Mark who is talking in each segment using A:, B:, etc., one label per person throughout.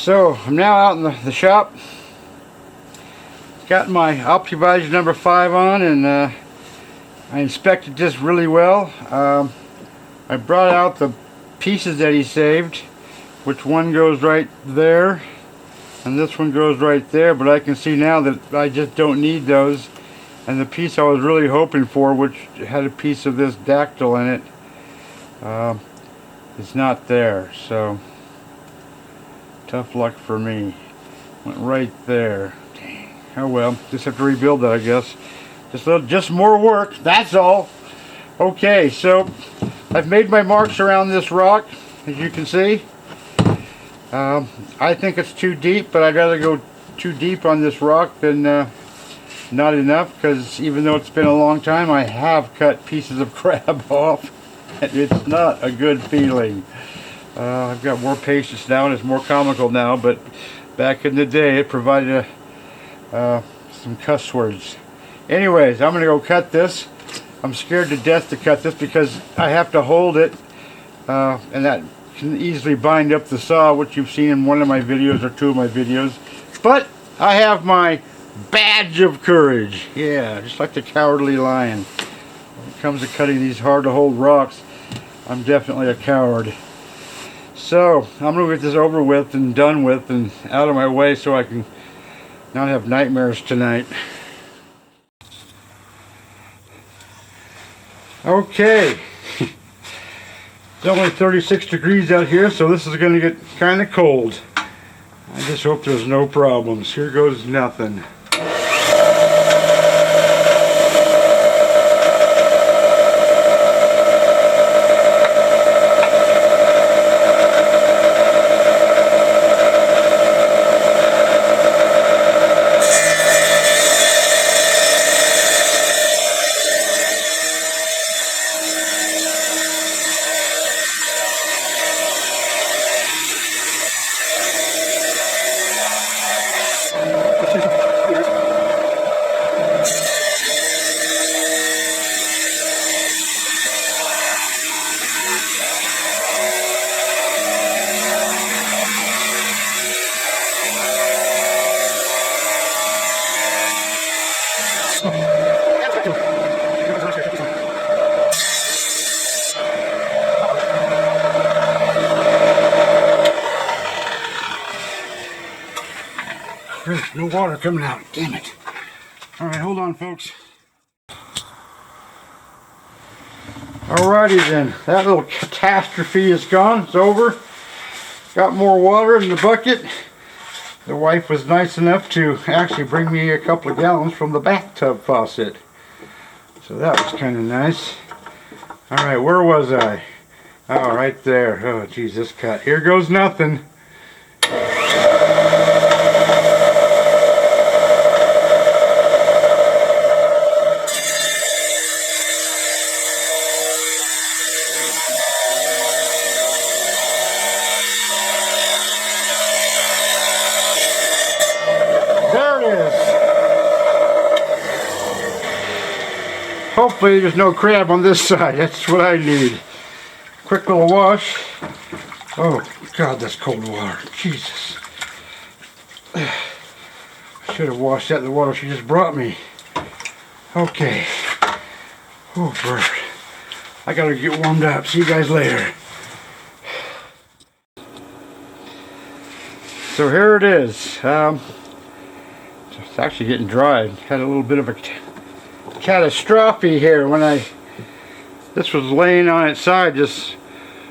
A: So I'm now out in the shop. Got my Optivisor number 5 on, and I inspected this really well. I brought out the pieces that he saved, which one goes right there and this one goes right there, but I can see now that I just don't need those. And the piece I was really hoping for, which had a piece of this dactyl in it, is not there. So tough luck for me. Went right there. Dang. Oh well, just have to rebuild that, I guess. Just more work, that's all. Okay, so I've made my marks around this rock, as you can see. I think it's too deep, but I'd rather go too deep on this rock than not enough, because even though it's been a long time, I have cut pieces of crab off, and it's not a good feeling. I've got more patience now, and it's more comical now, but back in the day it provided some cuss words. Anyways, I'm going to go cut this. I'm scared to death to cut this because I have to hold it, and that can easily bind up the saw, which you've seen in one of my videos or two of my videos. But I have my badge of courage. Yeah, just like the Cowardly Lion. When it comes to cutting these hard to hold rocks, I'm definitely a coward. So I'm going to get this over with and done with and out of my way so I can not have nightmares tonight. Okay. It's only 36 degrees out here, so this is going to get kind of cold. I just hope there's no problems. Here goes nothing. There's no water coming out. Damn it. Alright, hold on, folks. Alrighty then. That little catastrophe is gone. It's over. Got more water in the bucket. The wife was nice enough to actually bring me a couple of gallons from the bathtub faucet. So that was kind of nice. Alright, where was I? Oh, right there. Oh, geez, this cut. Here goes nothing. Hopefully there's no crab on this side. That's what I need. Quick little wash. Oh God, that's cold water. Jesus. I should have washed that in the water she just brought me. Okay. Oh, bird. I gotta get warmed up. See you guys later. So here it is. It's actually getting dry. Had a little bit of a catastrophe here when this was laying on its side. Just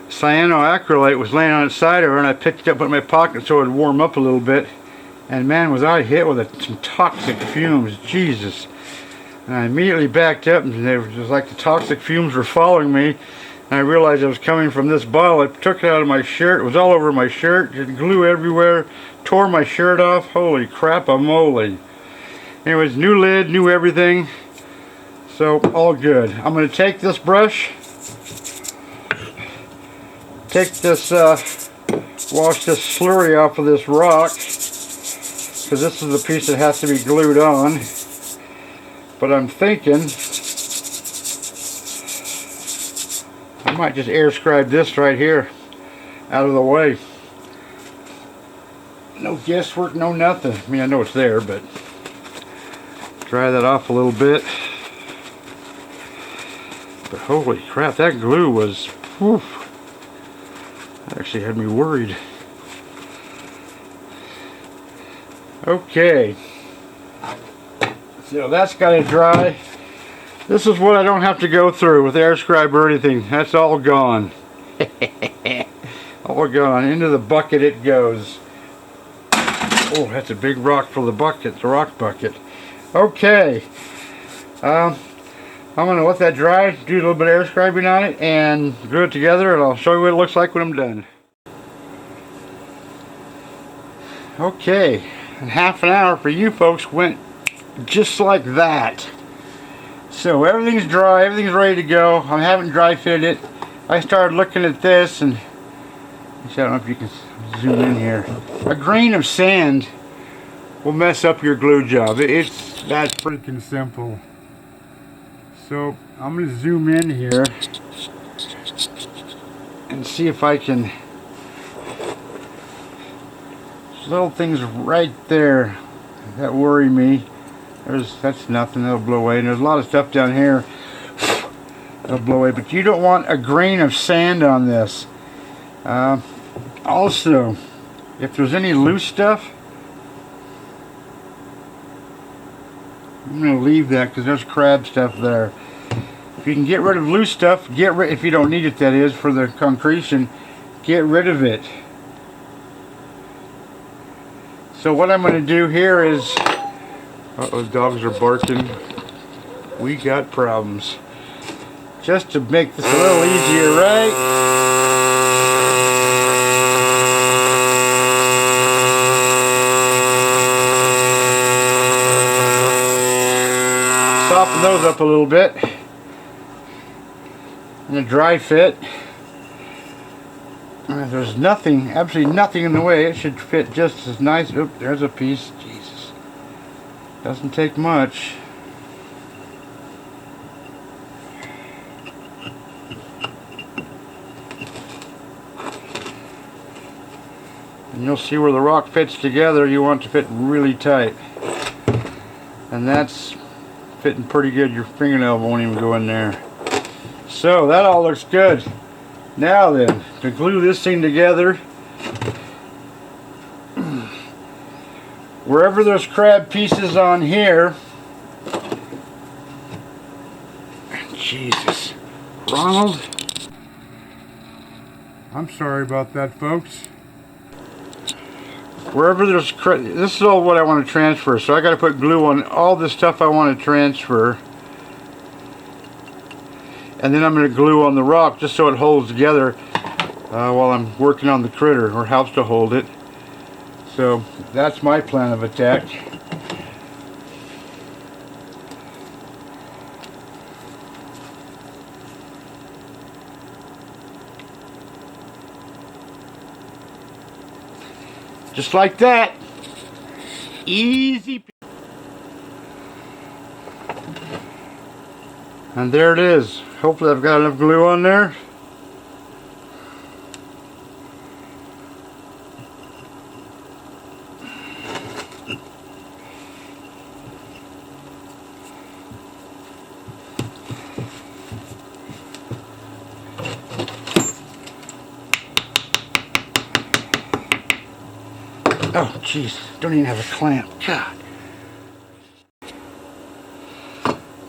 A: cyanoacrylate was laying on its side over, and I picked it up in my pocket so it would warm up a little bit, and man, was I hit with some toxic fumes. Jesus. And I immediately backed up, and it was like the toxic fumes were following me, and I realized it was coming from this bottle. I took it out of my shirt. It was all over my shirt, just glue everywhere, tore my shirt off. Holy crap-a-moly. Anyways, new lid, new everything. So, all good. I'm going to take this brush, wash this slurry off of this rock, because this is the piece that has to be glued on. But I'm thinking I might just air scribe this right here out of the way. No guesswork, no nothing. I mean, I know it's there, but dry that off a little bit. But holy crap, that glue was, whew, that actually had me worried. Okay, so that's got to dry. This is what I don't have to go through with air scribe or anything. That's all gone. All gone. Into the bucket it goes. Oh, that's a big rock for the bucket, the rock bucket. Okay. I'm going to let that dry, do a little bit of air scribing on it, and glue it together, and I'll show you what it looks like when I'm done. Okay, and half an hour for you folks went just like that. So everything's dry, everything's ready to go. I haven't dry fitted it. I started looking at this, and I don't know if you can zoom in here. A grain of sand will mess up your glue job. It's that freaking simple. So I'm going to zoom in here and see if I can. There's little things right there that worry me. That's nothing, that'll blow away. And there's a lot of stuff down here that'll blow away. But you don't want a grain of sand on this. Also, if there's any loose stuff, I'm going to leave that because there's crab stuff there. If you can get rid of loose stuff, if you don't need it, that is, for the concretion, get rid of it. So what I'm going to do here is, uh-oh, dogs are barking. We got problems. Just to make this a little easier, right? Soften those up a little bit. And a dry fit. There's nothing, absolutely nothing in the way. It should fit just as nice. Oop, there's a piece. Jesus. Doesn't take much. And you'll see where the rock fits together. You want it to fit really tight. And that's fitting pretty good. Your fingernail won't even go in there. So that all looks good. Now then, to glue this thing together, wherever there's crab pieces on here, Jesus, Ronald, I'm sorry about that, folks. Wherever there's this is all what I want to transfer, so I got to put glue on all the stuff I want to transfer. And then I'm going to glue on the rock just so it holds together while I'm working on the critter, or helps to hold it. So that's my plan of attack. Just like that. Easy. And there it is. Hopefully I've got enough glue on there. Oh jeez, don't even have a clamp. God.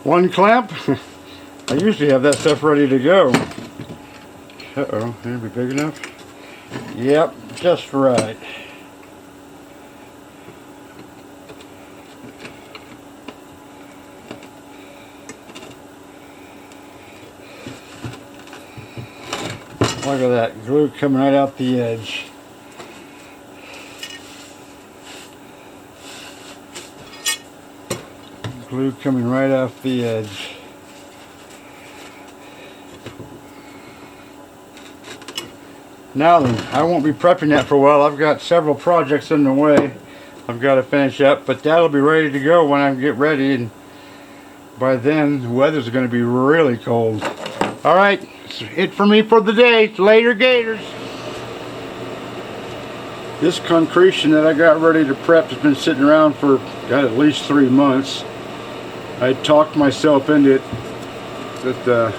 A: One clamp. I usually have that stuff ready to go. Uh-oh, gonna be big enough? Yep, just right. Look at that, glue coming right out the edge. Glue coming right off the edge. Now then, I won't be prepping that for a while. I've got several projects in the way I've got to finish up, but that'll be ready to go when I get ready, and by then the weather's going to be really cold. Alright, that's it for me for the day. Later, Gators. This concretion that I got ready to prep has been sitting around for at least 3 months. I talked myself into it that the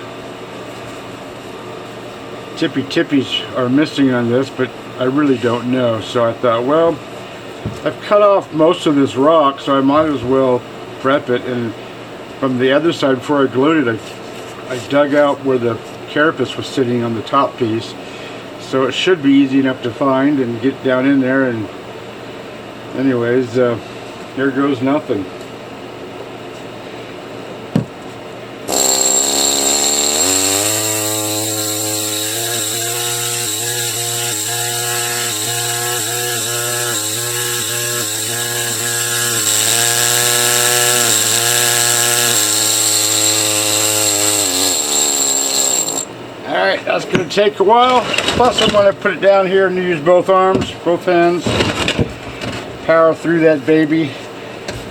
A: tippies are missing on this, but I really don't know. So I thought, well, I've cut off most of this rock, so I might as well prep it. And from the other side, before I glued it, I dug out where the carapace was sitting on the top piece. So it should be easy enough to find and get down in there. And anyways, there goes nothing. Alright, that's going to take a while. Plus I'm going to put it down here and use both arms, both hands. Power through that baby.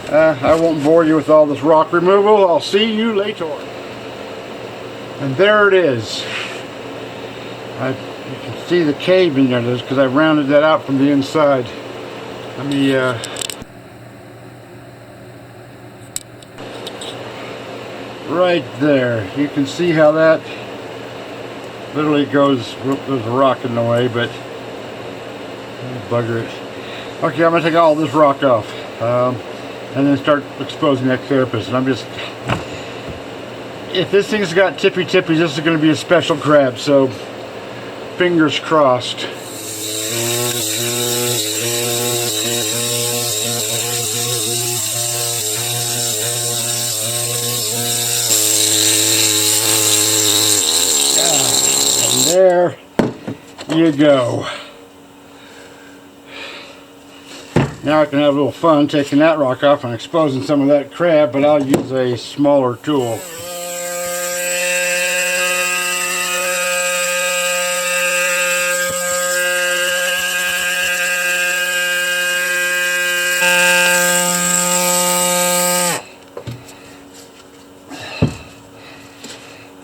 A: I won't bore you with all this rock removal. I'll see you later. And there it is. You can see the cave in there because I rounded that out from the inside. Let me right there. You can see how that literally goes. Whoop, there's a rock in the way, but bugger it. Okay, I'm going to take all this rock off and then start exposing that carapace. And I'm just, if this thing's got tippies, this is going to be a special crab, so fingers crossed. And there you go. Now I can have a little fun taking that rock off and exposing some of that crab, but I'll use a smaller tool.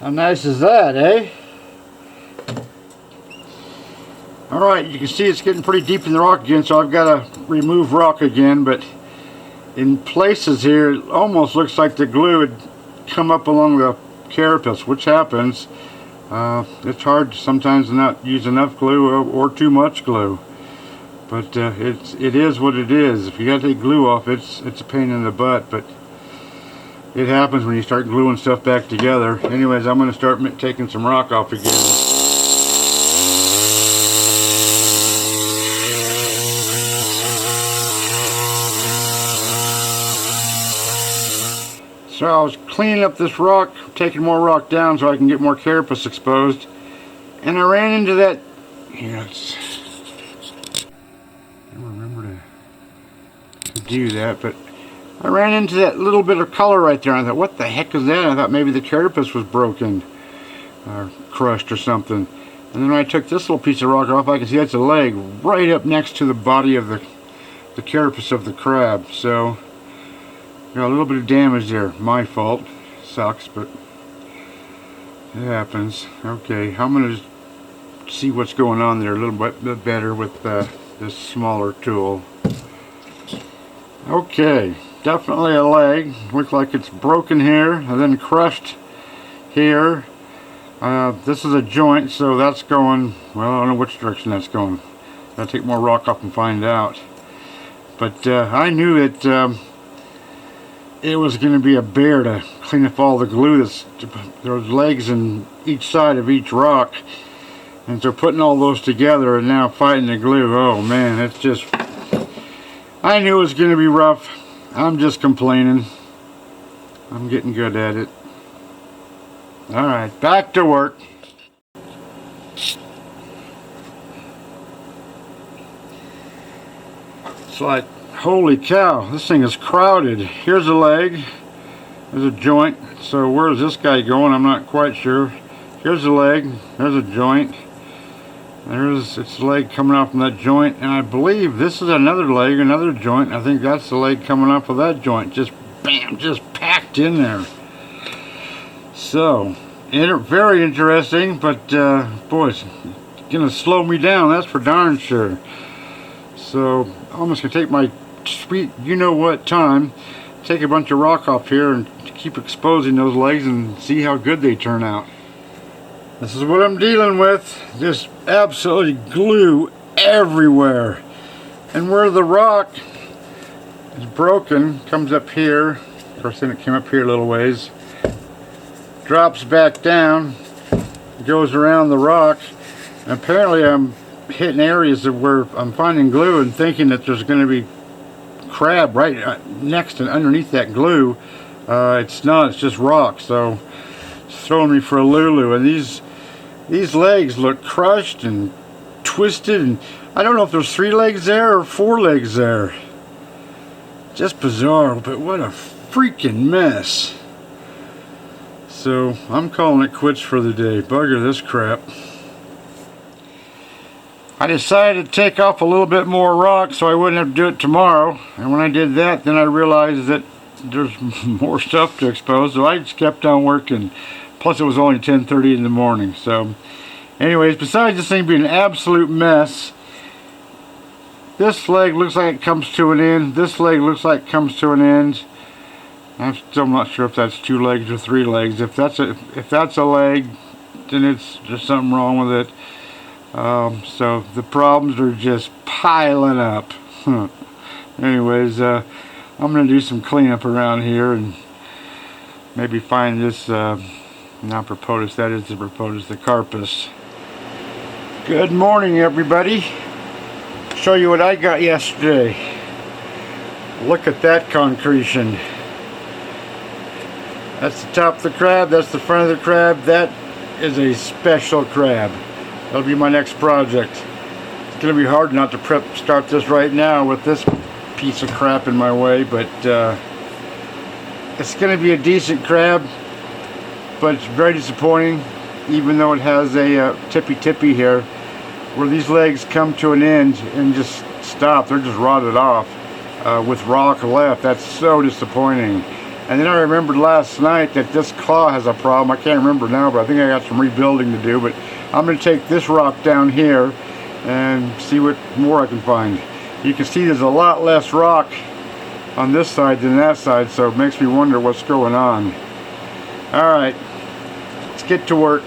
A: How nice is that, eh? Alright, you can see it's getting pretty deep in the rock again, so I've got to remove rock again, but in places here it almost looks like the glue would come up along the carapace, which happens. It's hard sometimes to not use enough glue or too much glue, but it is what it is. If you got to take glue off, it's a pain in the butt, but it happens when you start gluing stuff back together. Anyways, I'm going to start taking some rock off again. So I was cleaning up this rock, taking more rock down so I can get more carapace exposed, and I ran into that, I don't remember to do that, but I ran into that little bit of color right there, and I thought, what the heck is that? I thought maybe the carapace was broken, or crushed or something. And then when I took this little piece of rock off, I can see that's a leg right up next to the body of the carapace of the crab. So a little bit of damage there. My fault. Sucks, but it happens. Okay, I'm going to see what's going on there a little bit better with this smaller tool. Okay, definitely a leg. Looks like it's broken here and then crushed here. This is a joint, so that's going, well, I don't know which direction that's going. Gotta take more rock off and find out. But I knew that it was going to be a bear to clean up all the glue. There's legs in each side of each rock, and so putting all those together and now fighting the glue, oh man, it's just, I knew it was going to be rough. I'm just complaining. I'm getting good at it. Alright, back to work. It's like, holy cow, this thing is crowded. Here's a leg, there's a joint. So where's this guy going? I'm not quite sure. Here's a leg, there's a joint. There's its leg coming off from that joint, and I believe this is another leg, another joint. I think that's the leg coming off of that joint. Just bam, just packed in there. So, very interesting, but boy, it's gonna slow me down, that's for darn sure. So I'm just gonna take my sweet you-know-what time, take a bunch of rock off here and keep exposing those legs and see how good they turn out. This is what I'm dealing with. Just absolutely glue everywhere. And where the rock is broken, comes up here. Of course, then it came up here a little ways. Drops back down, goes around the rock. And apparently I'm hitting areas of where I'm finding glue and thinking that there's going to be crab right next and underneath that glue. It's not, it's just rock. So it's throwing me for a lulu. And these legs look crushed and twisted, and I don't know if there's 3 legs there or 4 legs there. Just bizarre, but what a freaking mess. So I'm calling it quits for the day. Bugger this crap. I decided to take off a little bit more rock so I wouldn't have to do it tomorrow, and when I did that, then I realized that there's more stuff to expose, so I just kept on working. Plus it was only 10:30 in the morning. So anyways, besides this thing being an absolute mess, this leg looks like it comes to an end. This leg looks like it comes to an end. I'm still not sure if that's 2 legs or 3 legs. If that's a leg, then there's something wrong with it. So the problems are just piling up. Anyways, I'm gonna do some cleanup around here and maybe find this not propolis, that is the propolis, the carpus. Good morning, everybody. Show you what I got yesterday. Look at that concretion. That's the top of the crab, that's the front of the crab. That is a special crab. That'll be my next project. It's gonna be hard not to start this right now with this piece of crap in my way, but it's gonna be a decent crab, but it's very disappointing, even though it has a tippy here, where these legs come to an end and just stop. They're just rotted off with rock left. That's so disappointing. And then I remembered last night that this claw has a problem. I can't remember now, but I think I got some rebuilding to do. But I'm going to take this rock down here and see what more I can find. You can see there's a lot less rock on this side than that side, so it makes me wonder what's going on. Alright, let's get to work.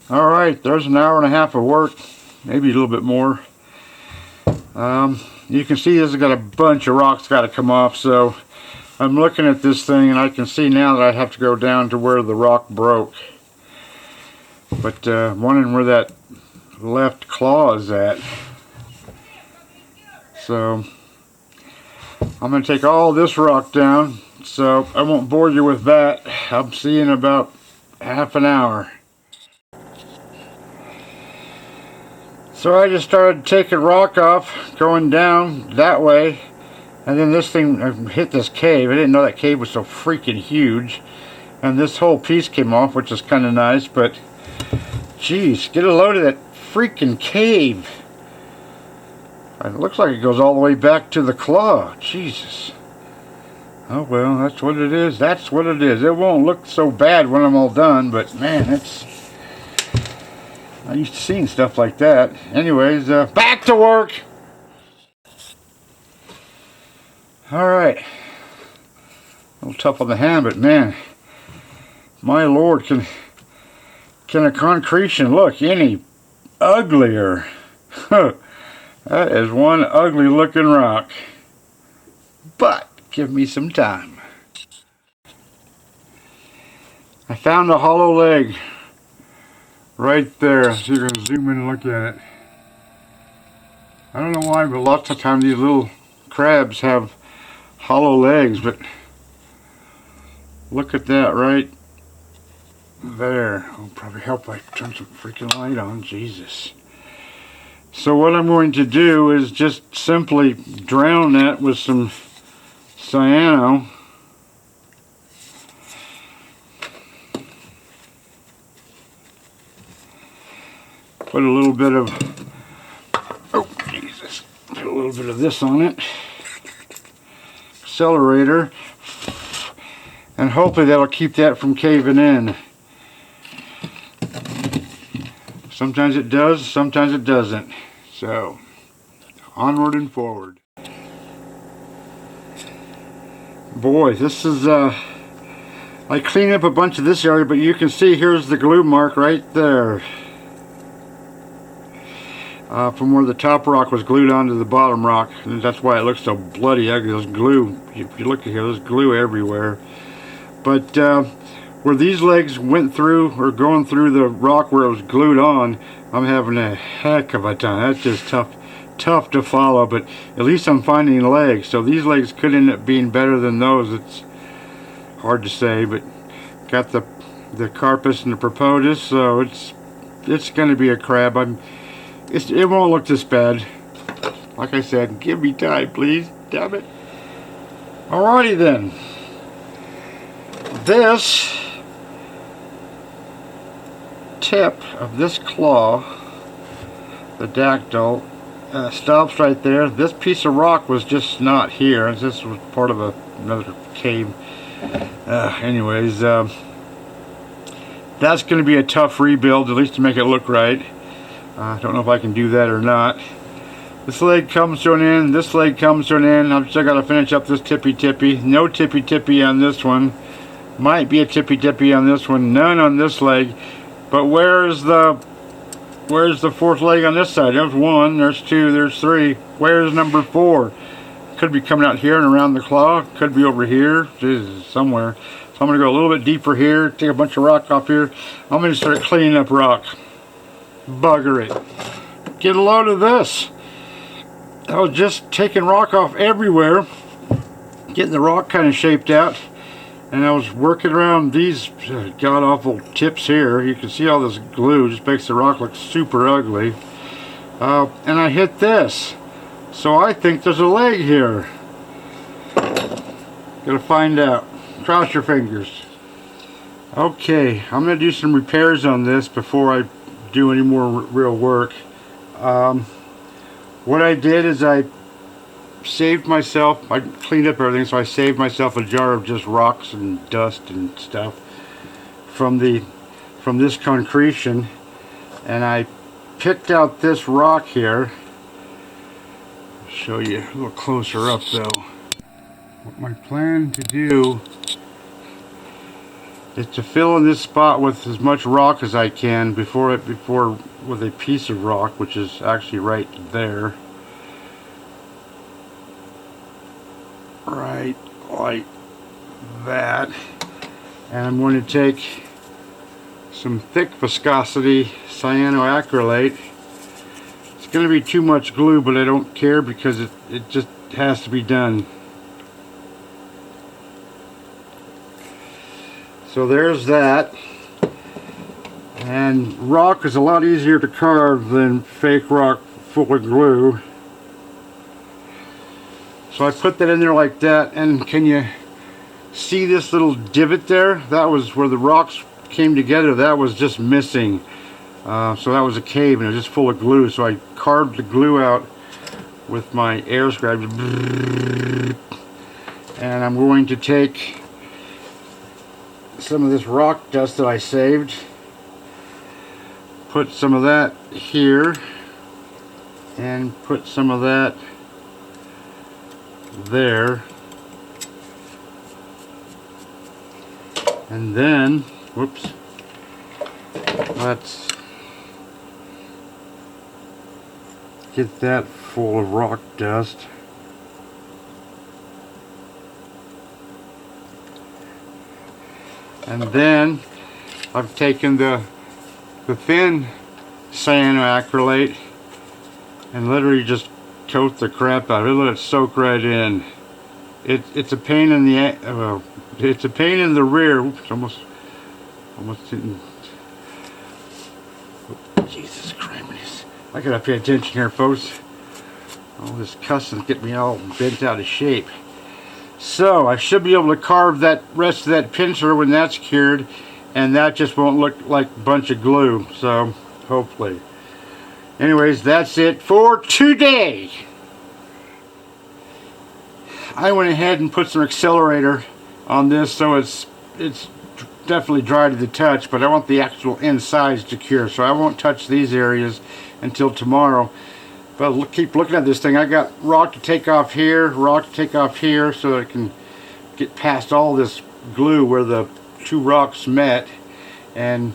A: Alright, there's an hour and a half of work, maybe a little bit more. You can see this has got a bunch of rocks got to come off, so I'm looking at this thing and I can see now that I have to go down to where the rock broke. But wondering where that left claw is at. So I'm going to take all this rock down, so I won't bore you with that. I'll see you in about half an hour. So I just started taking rock off, going down that way, and then this thing hit this cave. I didn't know that cave was so freaking huge, and this whole piece came off, which is kind of nice, but geez, get a load of that freaking cave. It looks like it goes all the way back to the claw. Jesus. Oh well, that's what it is. That's what it is. It won't look so bad when I'm all done, but man, it's... I used to seeing stuff like that. Anyways, back to work! Alright. A little tough on the hand, but man, my lord, can a concretion look any uglier? That is one ugly looking rock. But, give me some time. I found a hollow leg. Right there, so you can zoom in and look at it. I don't know why, but lots of times these little crabs have hollow legs, but look at that right there. It'll probably help if I turn some freaking light on. Jesus. So what I'm going to do is just simply drown that with some cyano. Put a little bit of, oh Jesus, put a little bit of this on it. Accelerator. and hopefully that'll keep that from caving in. Sometimes it does, sometimes it doesn't. So, onward and forward. Boy, this is, I cleaned up a bunch of this area, but you can see here's the glue mark right there. From where the top rock was glued onto the bottom rock, and that's why it looks so bloody ugly. There's glue, if you look at here, there's glue everywhere. But where these legs went through, or going through the rock where it was glued on, I'm having a heck of a time. That's just tough to follow, but at least I'm finding legs. So these legs could end up being better than those. It's hard to say, but got the carpus and the propolis, so it's going to be a crab. It won't look this bad. Like I said, give me time, please. Damn it. Alrighty then. This tip of this claw, the dactyl, stops right there. This piece of rock was just not here. This was part of another cave. Anyways, that's going to be a tough rebuild, at least to make it look right. I don't know if I can do that or not. This leg comes to an end, this leg comes to an end. I've still got to finish up this tippy. No tippy on this one. Might be a tippy on this one. None on this leg. But where's the fourth leg on this side? There's one, there's two, there's three. Where's number 4? Could be coming out here and around the claw. Could be over here. Jesus, somewhere. So I'm going to go a little bit deeper here. Take a bunch of rock off here. I'm going to start cleaning up rock. Bugger it. Get a load of this. I was just taking rock off everywhere. Getting the rock kind of shaped out. And I was working around these god-awful tips here. You can see all this glue. Just makes the rock look super ugly. And I hit this. So I think there's a leg here. Gotta find out. Cross your fingers. Okay, I'm gonna do some repairs on this before I do any more real work. What I did is I saved myself, I cleaned up everything, so I saved myself a jar of just rocks and dust and stuff from this concretion, and I picked out this rock here. I'll show you a little closer up though. What my plan to do is to fill in this spot with as much rock as I can before with a piece of rock, which is actually right there. Right like that. And I'm going to take some thick viscosity cyanoacrylate. It's going to be too much glue, but I don't care because it just has to be done. So there's that. And rock is a lot easier to carve than fake rock full of glue. So I put that in there like that, and can you see this little divot there? That was where the rocks came together. That was just missing. So that was a cave, and it was just full of glue. So I carved the glue out with my air scribe. And I'm going to take some of this rock dust that I saved, put some of that here, and put some of that there, and then whoops, let's get that full of rock dust. And then I've taken the thin cyanoacrylate and literally just coat the crap out of it. Let it soak right in. It's a pain in the it's a pain in the rear. Oops, almost didn't. Jesus Christ! I gotta pay attention here, folks. All this cussing get me all bent out of shape. So I should be able to carve that rest of that pincer when that's cured, and that just won't look like a bunch of glue. So hopefully. Anyways, that's it for today. I went ahead and put some accelerator on this, so it's definitely dry to the touch, but I want the actual insides to cure, so I won't touch these areas until tomorrow. But keep looking at this thing. I got rock to take off here, rock to take off here, so that I can get past all this glue where the two rocks met. And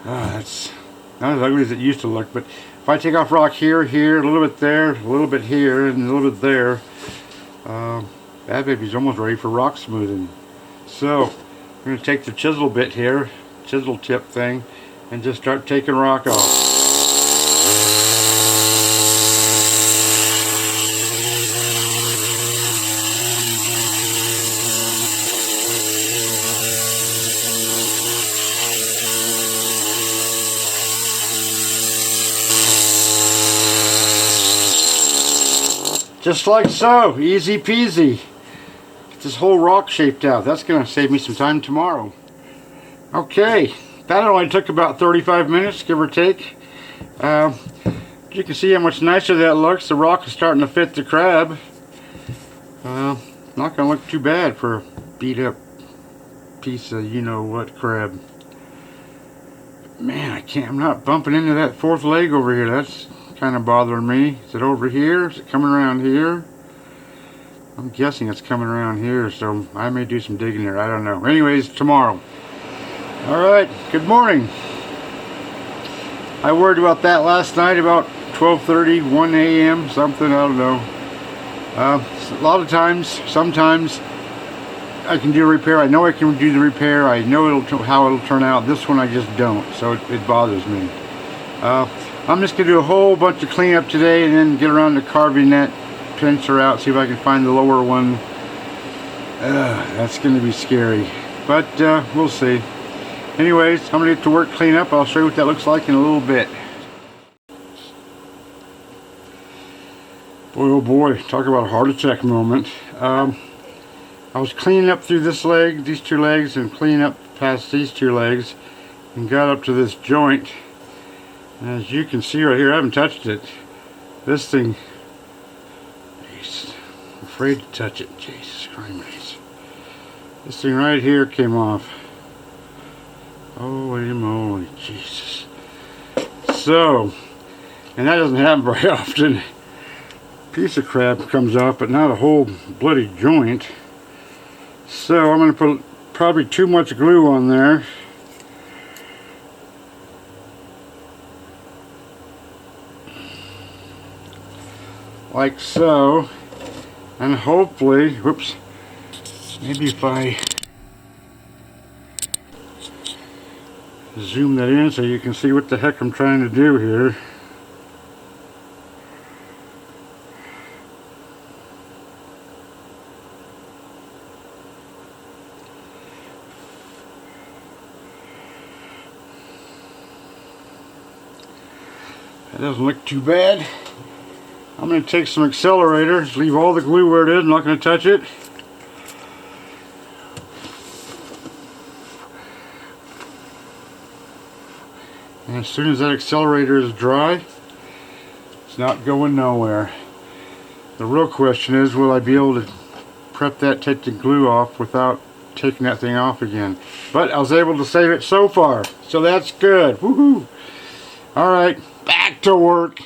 A: that's not as ugly as it used to look, but if I take off rock here, here, a little bit there, a little bit here, and a little bit there, that baby's almost ready for rock smoothing. So I'm going to take the chisel bit here, chisel tip thing, and just start taking rock off. Just like so, easy peasy. Get this whole rock shaped out. That's going to save me some time tomorrow. Okay, that only took about 35 minutes, give or take. You can see how much nicer that looks. The rock is starting to fit the crab. Not going to look too bad for a beat up piece of you-know-what crab. Man, I'm not bumping into that fourth leg over here. That's kind of bothering me. Is it over here? Is it coming around here? I'm guessing it's coming around here, so I may do some digging here. I don't know. Anyways, tomorrow. Alright, good morning. I worried about that last night about 12:30, 1 a.m. something, I don't know. A lot of times, sometimes I can do a repair. I know I can do the repair. I know how it'll turn out. This one I just don't, so it bothers me. I'm just going to do a whole bunch of cleanup today and then get around to carving that pincer out, see if I can find the lower one. That's going to be scary, but we'll see. Anyways, I'm going to get to work clean up. I'll show you what that looks like in a little bit. Boy, oh boy, talk about a heart attack moment. I was cleaning up through this leg, these two legs, and cleaning up past these two legs, and got up to this joint. As you can see right here, I haven't touched it. This thing, geez, I'm afraid to touch it. Jesus Christ. This thing right here came off. Holy moly, Jesus. So, and that doesn't happen very often. Piece of crab comes off, but not a whole bloody joint. So I'm going to put probably too much glue on there. Like so, and hopefully, whoops, maybe if I zoom that in so you can see what the heck I'm trying to do here. That doesn't look too bad. I'm going to take some accelerator, just leave all the glue where it is, I'm not going to touch it. And as soon as that accelerator is dry, it's not going nowhere. The real question is, will I be able to prep that, take the glue off without taking that thing off again? But I was able to save it so far, so that's good. Woohoo! Alright, back to work.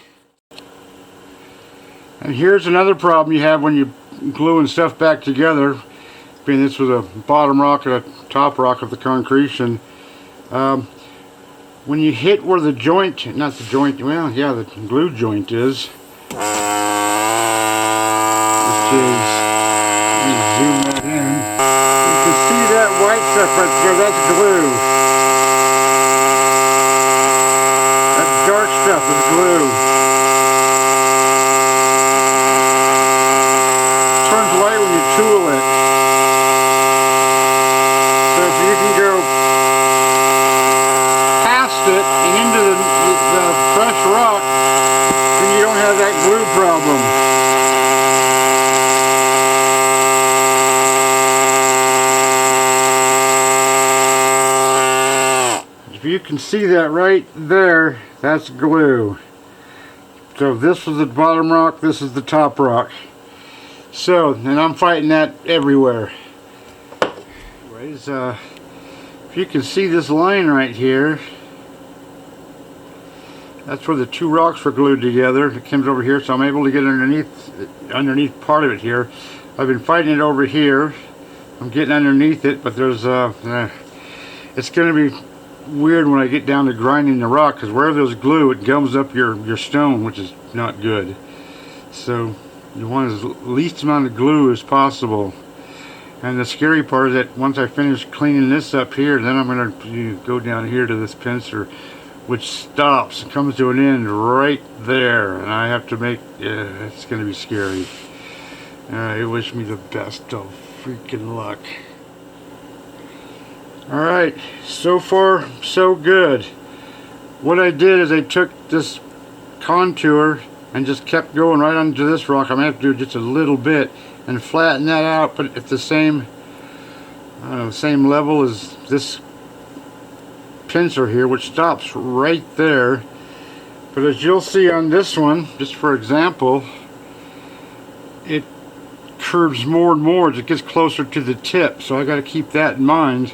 A: And here's another problem you have when you're gluing stuff back together. Being this was a bottom rock and a top rock of the concretion. When you hit where the joint, not the joint, well, yeah, the glue joint is. Which is, let me zoom that in. You can see that white stuff right there, that's glue. That dark stuff is glue. Turns white when you tool it. So if you can go past it and into the fresh rock, then you don't have that glue problem. If you can see that right there, that's glue. So this was the bottom rock, this is the top rock. So, and I'm fighting that everywhere. Anyways, if you can see this line right here, that's where the two rocks were glued together. It comes over here, so I'm able to get underneath part of it here. I've been fighting it over here. I'm getting underneath it, but there's it's going to be weird when I get down to grinding the rock, because where there's glue, it gums up your stone, which is not good. So you want as least amount of glue as possible. And the scary part is that once I finish cleaning this up here, then I'm going to go down here to this pincer, which stops and comes to an end right there, and I have to make, it's going to be scary. Alright, wish me the best of freaking luck. Alright, so far so good. What I did is I took this contour and just kept going right onto this rock. I'm going to have to do just a little bit and flatten that out, but at the same, I don't know, same level as this pincer here, which stops right there. But as you'll see on this one, just for example, it curves more and more as it gets closer to the tip, so I got to keep that in mind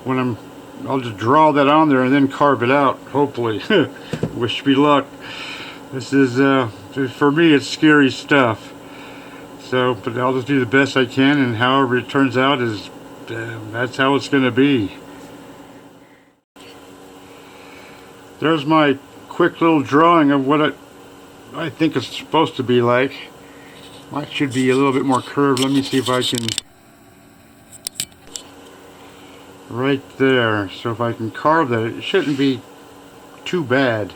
A: when I'll just draw that on there and then carve it out, hopefully. Wish me luck. This is for me, it's scary stuff. So, but I'll just do the best I can, and however it turns out is that's how it's going to be. There's my quick little drawing of what I think it's supposed to be like. Mine should be a little bit more curved. Let me see if I can. Right there. So if I can carve that, it shouldn't be too bad,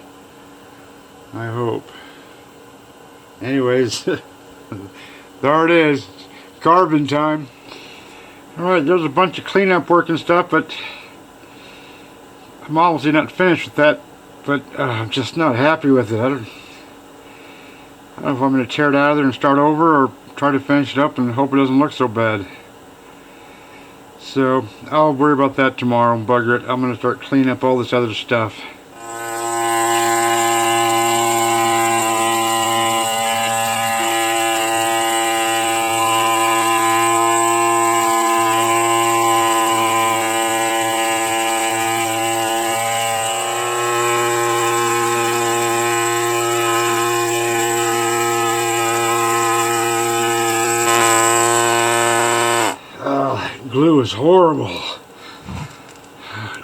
A: I hope. Anyways, there it is. Carving time. Alright, there's a bunch of cleanup work and stuff, but I'm obviously not finished with that. But I'm just not happy with it. I don't know if I'm going to tear it out of there and start over, or try to finish it up and hope it doesn't look so bad. So I'll worry about that tomorrow. Bugger it. I'm going to start cleaning up all this other stuff. Glue is horrible.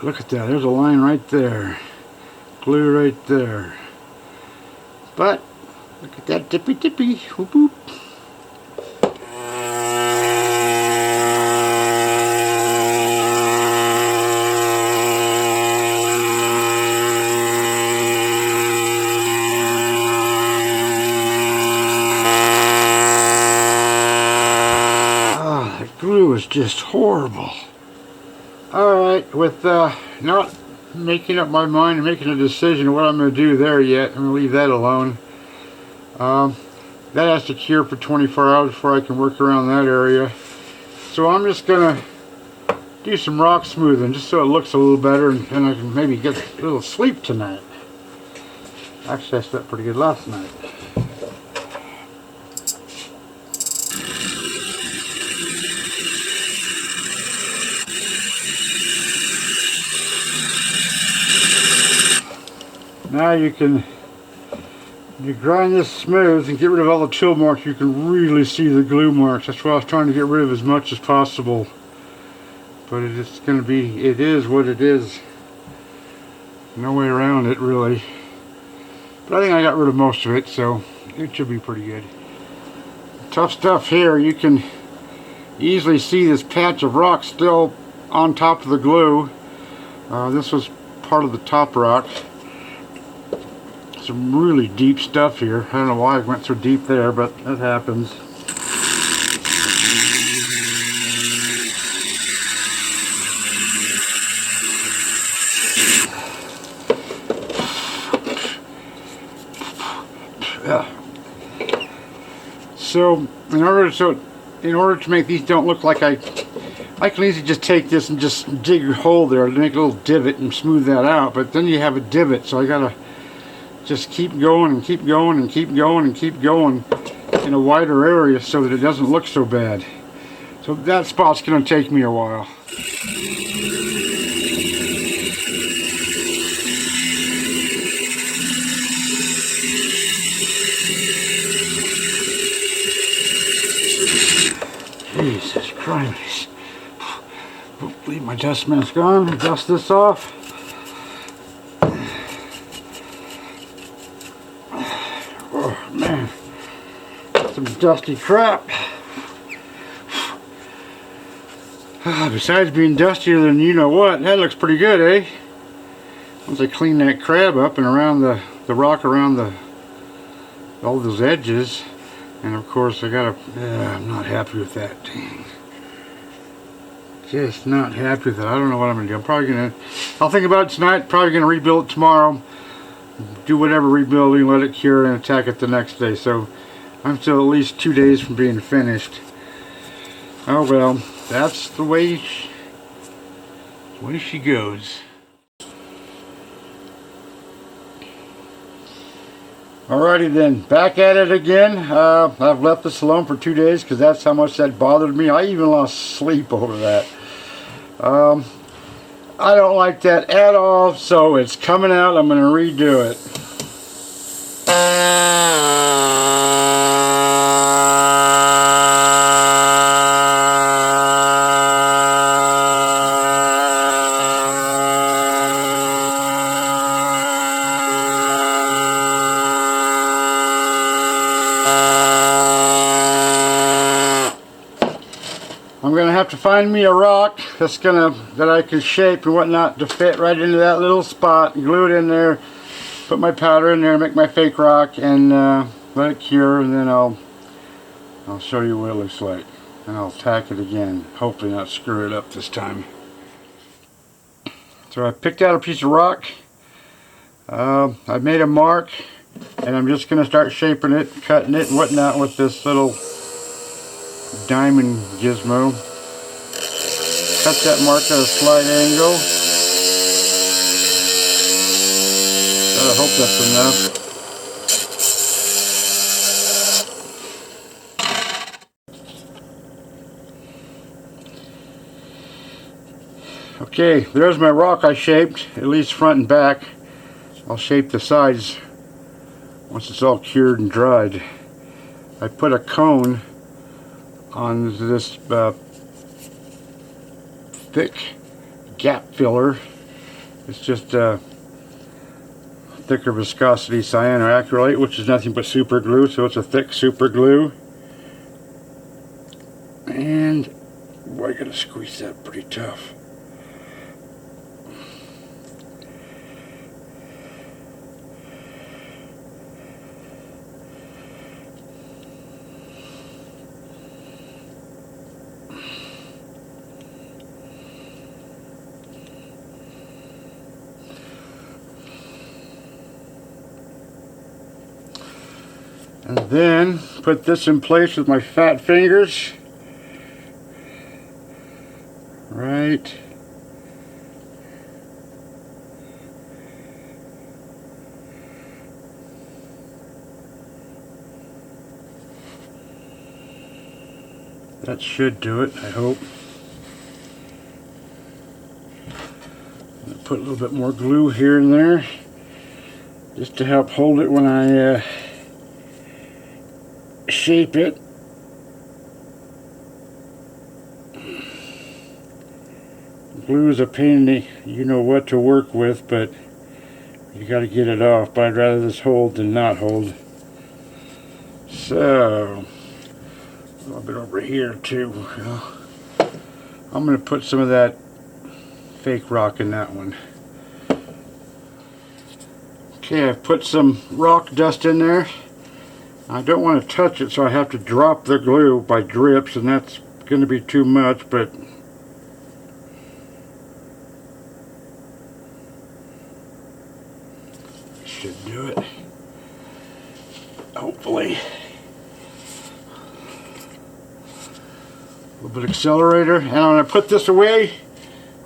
A: Look at that. There's a line right there. Glue right there. But look at that dippy dippy. Whoop whoop. Glue is just horrible. Alright, with not making up my mind and making a decision of what I'm going to do there yet, I'm going to leave that alone. That has to cure for 24 hours before I can work around that area. So I'm just going to do some rock smoothing just so it looks a little better, and I can maybe get a little sleep tonight. Actually, I slept pretty good last night. Now you grind this smooth and get rid of all the tool marks, you can really see the glue marks. That's why I was trying to get rid of as much as possible. But it's going to be, it is what it is. No way around it, really. But I think I got rid of most of it, so it should be pretty good. Tough stuff here. You can easily see this patch of rock still on top of the glue. This was part of the top rock. Some really deep stuff here. I don't know why I went so deep there, but that happens. Yeah. So in order to make these don't look like I can easily just take this and just dig a hole there to make a little divot and smooth that out, but then you have a divot, so I gotta just keep going and keep going and keep going and keep going in a wider area so that it doesn't look so bad. So that spot's going to take me a while. Jesus Christ. Hopefully my dust mask's gone. Dust this off. Oh man. Some dusty crap. Besides being dustier than you know what, that looks pretty good, eh? Once I clean that crab up and around the rock around all those edges, and of course I gotta, I'm not happy with that. Dang. Just not happy with that. I don't know what I'm gonna do. I'll think about it tonight, probably gonna rebuild it tomorrow, do whatever rebuilding, let it cure, and attack it the next day. So I'm still at least 2 days from being finished. Oh well, that's the way she goes. Alrighty then, back at it again. I've left this alone for 2 days because that's how much that bothered me. I even lost sleep over that. I don't like that at all, so it's coming out. I'm going to redo it. I'm gonna have to find me a rock that I can shape and whatnot to fit right into that little spot, glue it in there, put my powder in there, make my fake rock, and let it cure, and then I'll show you what it looks like, and I'll tack it again, hopefully not screw it up this time. So I picked out a piece of rock. I made a mark, and I'm just gonna start shaping it, cutting it and whatnot with this little diamond gizmo. Cut that mark at a slight angle. I hope that's enough. Okay, there's my rock I shaped, at least front and back. I'll shape the sides once it's all cured and dried. I put a cone on this thick gap filler. It's just thicker viscosity cyanoacrylate, which is nothing but super glue, so it's a thick super glue. And boy, I gotta squeeze that pretty tough. And then put this in place with my fat fingers. Right. That should do it, I hope. Put a little bit more glue here and there, just to help hold it when I shape it. Glue is a pain in the you know what to work with, but you got to get it off. But I'd rather this hold than not hold. So a little bit over here too. I'm going to put some of that fake rock in that one. Okay, I've put some rock dust in there. I don't want to touch it, so I have to drop the glue by drips, and that's going to be too much, but should do it. Hopefully. A little bit of accelerator, and I'm going to put this away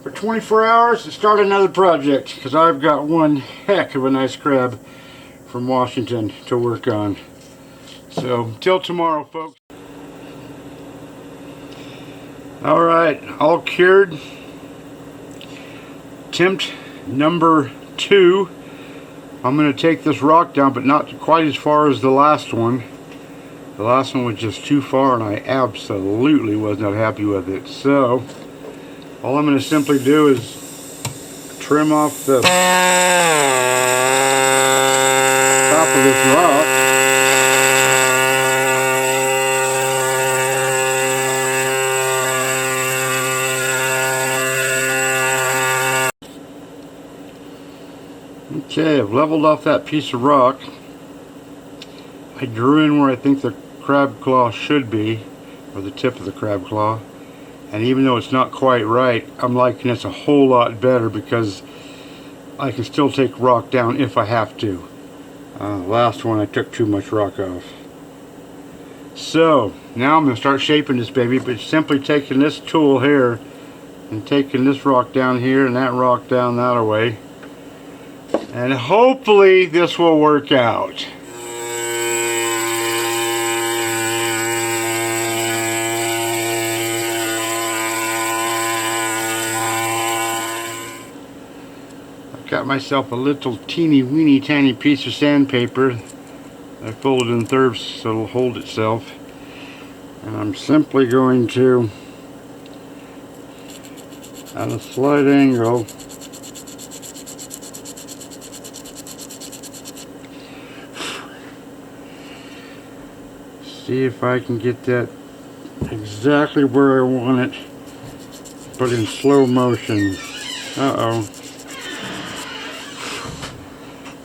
A: for 24 hours to start another project, because I've got one heck of a nice crab from Washington to work on. So, till tomorrow, folks. Alright, all cured. Attempt number 2. I'm going to take this rock down, but not quite as far as the last one. The last one was just too far and I absolutely was not happy with it. So, all I'm going to simply do is trim off the top of this rock. Okay, I've leveled off that piece of rock. I drew in where I think the crab claw should be, or the tip of the crab claw, and even though it's not quite right, I'm liking this a whole lot better because I can still take rock down if I have to. Last one I took too much rock off. So now I'm going to start shaping this baby, but simply taking this tool here and taking this rock down here and that rock down that way. And hopefully this will work out. I've got myself a little teeny weeny tiny piece of sandpaper. I folded in thirds so it'll hold itself. And I'm simply going to, at a slight angle, see if I can get that exactly where I want it, but in slow motion. Uh-oh.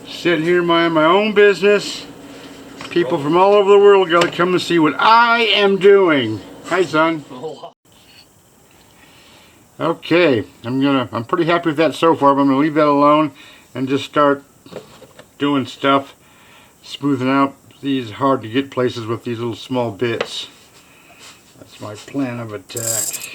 A: Sitting here minding my own business. People from all over the world gotta come and see what I am doing. Hi, son. Okay, I'm pretty happy with that so far, but I'm gonna leave that alone and just start doing stuff, smoothing out these hard to get places with these little small bits. That's my plan of attack.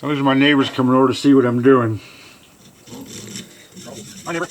A: Those are my neighbors coming over to see what I'm doing. Hi, neighbor.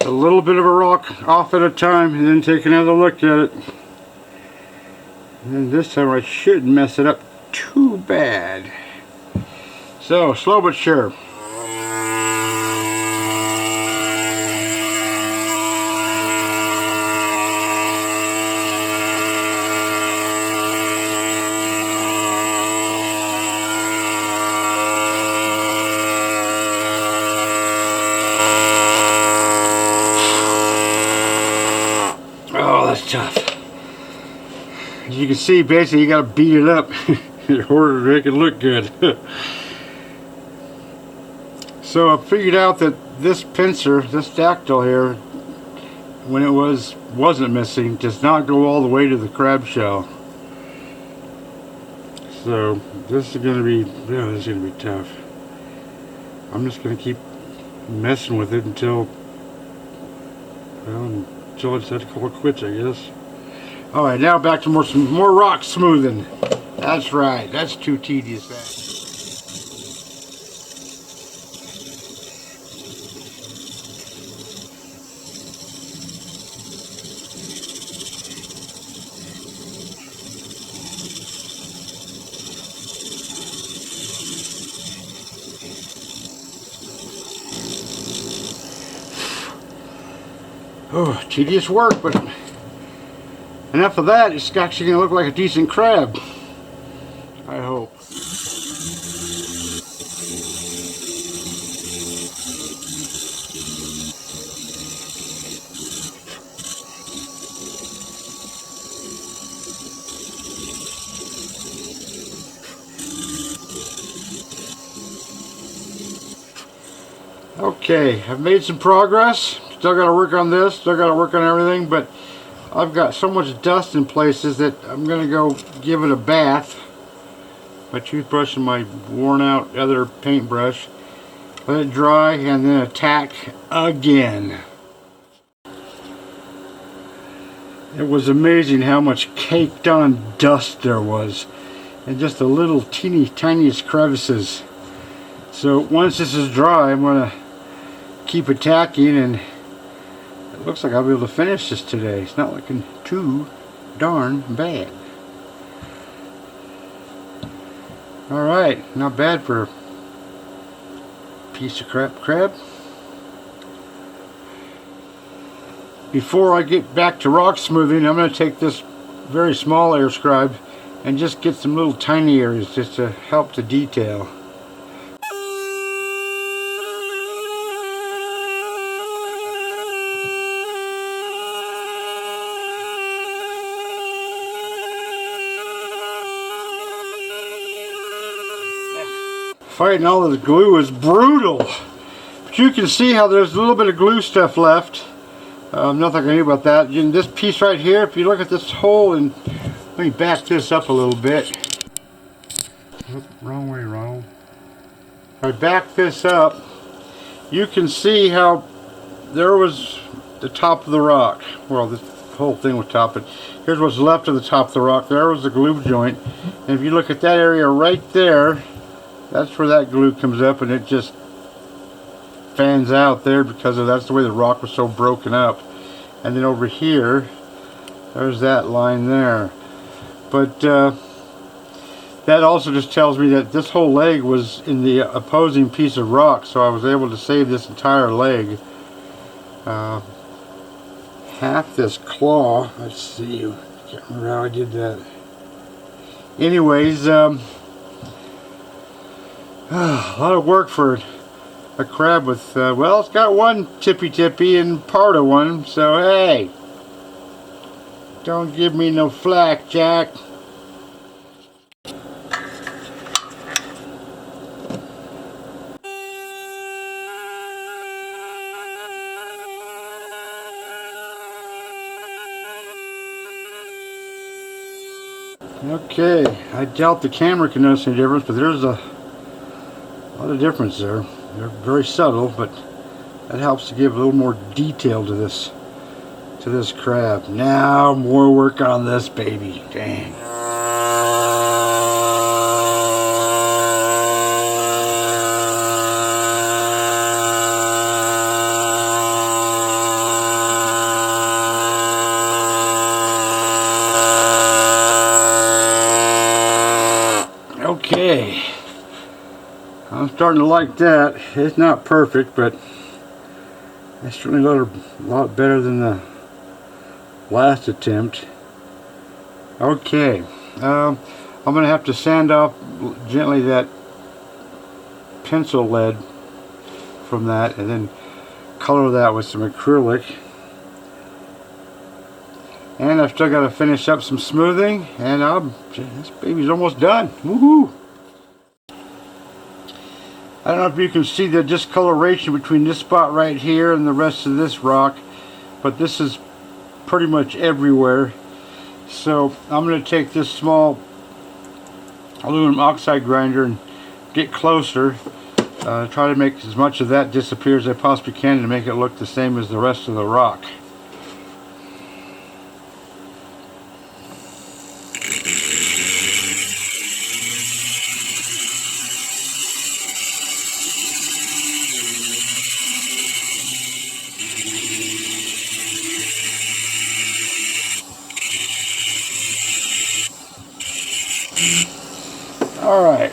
A: A little bit of a rock off at a time and then take another look at it. And this time I shouldn't mess it up too bad. So, slow but sure. Oh, that's tough. As you can see, basically you gotta beat it up in order to make it look good. So I figured out that this pincer, this dactyl here, when it wasn't missing, does not go all the way to the crab shell. So this is gonna be, this is gonna be tough. I'm just gonna keep messing with it until, well, until I just have to call it quits, I guess. Alright, now back to more rock smoothing. That's right, that's too tedious. Oh, tedious work, but And after that, it's actually going to look like a decent crab. I hope. Okay, I've made some progress. Still got to work on this, still got to work on everything, but I've got so much dust in places that I'm going to go give it a bath. My toothbrush and my worn out other paintbrush. Let it dry and then attack again. It was amazing how much caked on dust there was. And just the little teeny tiniest crevices. So once this is dry, I'm going to keep attacking, and it looks like I'll be able to finish this today. It's not looking too darn bad. Alright, not bad for a piece of crab. Before I get back to rock smoothing, I'm going to take this very small air scribe and just get some little tiny areas just to help the detail. Fighting all of the glue is brutal, but you can see how there's a little bit of glue stuff left. Nothing I can do about that. In this piece right here, if you look at this hole, and let me back this up a little bit. Oop, wrong way, wrong. If I back this up, you can see how there was the top of the rock. Well, this whole thing was top, but here's what's left of the top of the rock. There was the glue joint, and if you look at that area right there, that's where that glue comes up, and it just fans out there because that's the way the rock was so broken up. And then over here, there's that line there. But that also just tells me that this whole leg was in the opposing piece of rock, so I was able to save this entire leg. Half this claw, let's see, I can't remember how I did that. Anyways, a lot of work for a crab with, well, it's got one tippy and part of one, so hey, don't give me no flack, Jack. Okay, I doubt the camera can notice any difference, but there's a lot of difference there. They're very subtle, but that helps to give a little more detail to this crab. Now more work on this baby. Dang. Okay, I'm starting to like that. It's not perfect, but it's certainly a lot better than the last attempt. Okay, I'm going to have to sand off gently that pencil lead from that, and then color that with some acrylic. And I've still got to finish up some smoothing, and this baby's almost done. Woohoo! I don't know if you can see the discoloration between this spot right here and the rest of this rock, but this is pretty much everywhere. So I'm going to take this small aluminum oxide grinder and get closer, try to make as much of that disappear as I possibly can to make it look the same as the rest of the rock. Alright,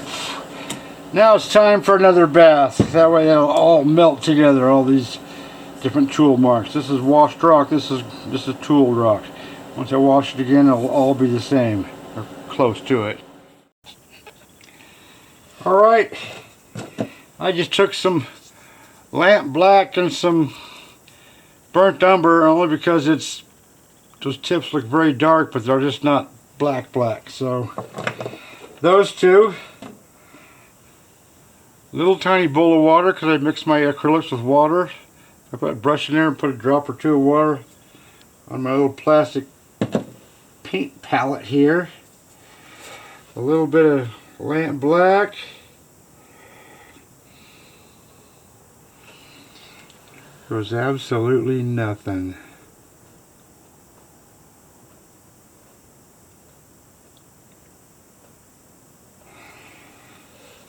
A: now it's time for another bath. That way it'll all melt together, all these different tool marks. This is washed rock, this is tooled rock. Once I wash it again, it'll all be the same, or close to it. Alright, I just took some lamp black and some burnt umber, only because those tips look very dark, but they're just not black. So those two, little tiny bowl of water, because I mixed my acrylics with water. I put a brush in there and put a drop or two of water on my little plastic paint palette here. A little bit of lamp black. There's absolutely nothing.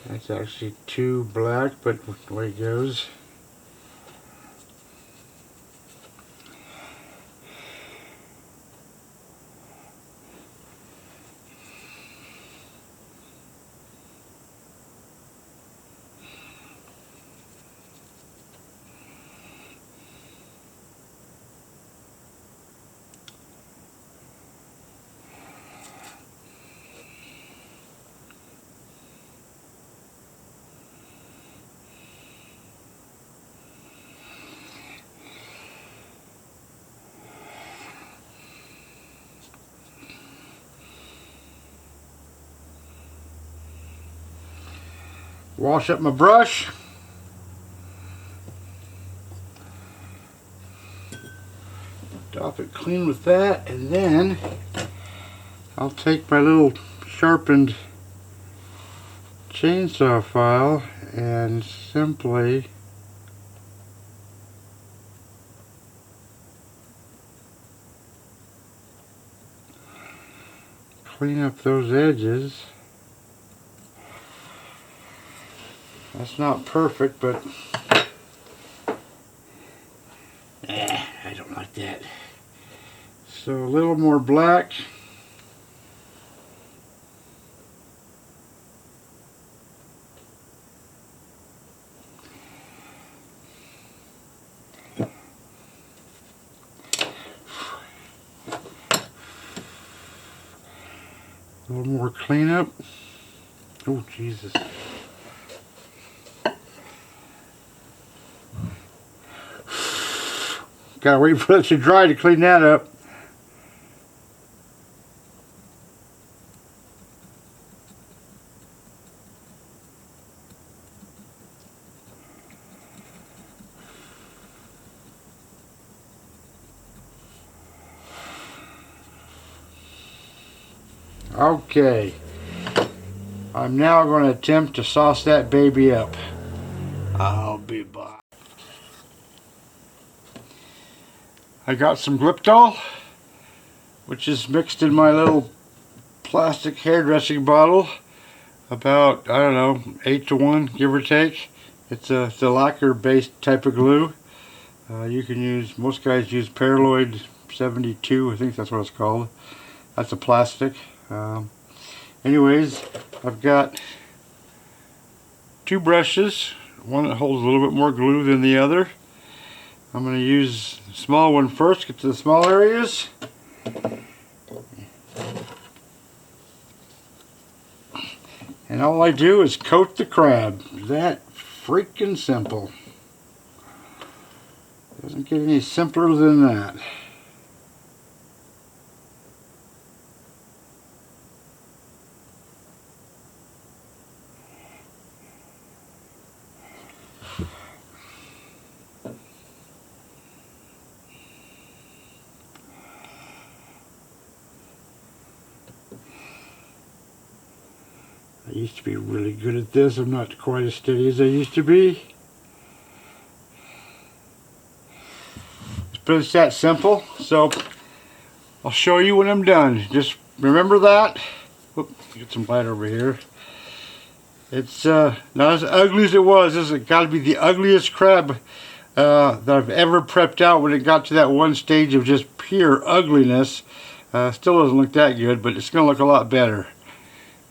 A: That's actually too black, but the way it goes. Wash up my brush. Top it clean with that, and then I'll take my little sharpened chainsaw file and simply clean up those edges. That's not perfect, but I don't like that. So a little more black. A little more cleanup. Oh, Jesus. Gotta wait for it to dry to clean that up. Okay, I'm now going to attempt to sauce that baby up. I'll be back. I got some Gliptol, which is mixed in my little plastic hairdressing bottle, about, I don't know, 8-to-1, give or take. It's a lacquer based type of glue. You can use, most guys use Paraloid 72, I think that's what it's called. That's a plastic. Anyways, I've got two brushes, one that holds a little bit more glue than the other. I'm going to use the small one first, get to the small areas. And all I do is coat the crab. That freaking simple. Doesn't get any simpler than that. I used to be really good at this. I'm not quite as steady as I used to be. But it's that simple. So I'll show you when I'm done. Just remember that. Oop, get some light over here. It's not as ugly as it was. This has got to be the ugliest crab that I've ever prepped out when it got to that one stage of just pure ugliness. Still doesn't look that good, but it's going to look a lot better.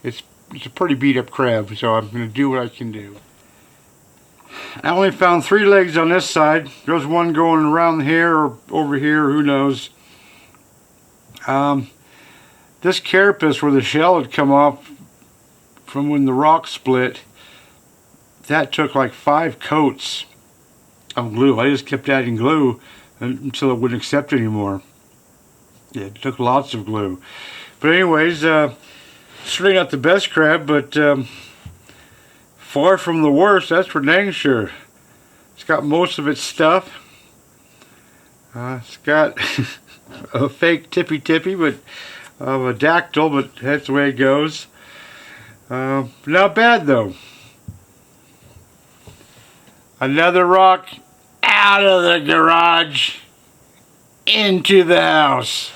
A: It's a pretty beat up crab, so I'm going to do what I can do. I only found 3 legs on this side. There's one going around here or over here, who knows. This carapace where the shell had come off from when the rock split, that took like 5 coats of glue. I just kept adding glue until it wouldn't accept anymore. Yeah, it took lots of glue. But anyways, certainly not the best crab, but far from the worst, that's for dang sure. It's got most of its stuff. It's got a fake tippy, but of a dactyl, but that's the way it goes. Not bad though. Another rock out of the garage into the house.